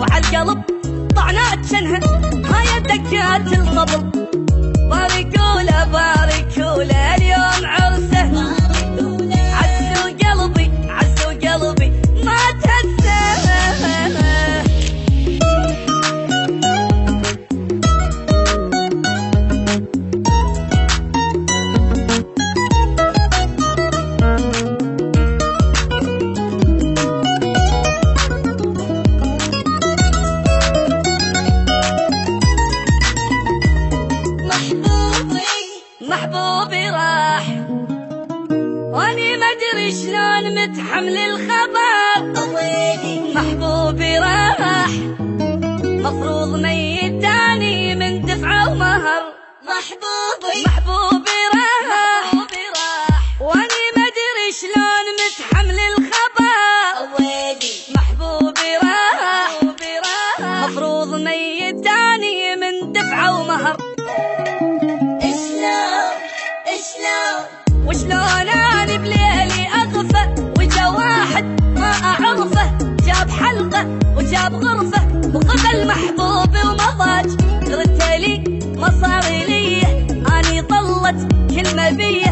وعالقلب طعنات شنها هاي دكات الصبر. باركوله باركوله اليوم عرسه، عزوا قلبي عزوا قلبي ما تهزه. محبوبي راح واني ما ادري شلون متحمل الخبر. محبوبي راح مفروض ميت تاني من دفعه ومهر. محبوبي راح واني ما ادري شلون متحمل الخبر. محبوبي راح مفروض ميت تاني من دفعه ومهر. وشلون اني بليلي اغفى وجا واحد ما اعرفه، جاب حلقه وجاب غرفه وقبل محبوبي ومضاج. ردت لي ما صار لي اني طلت كلمه بيه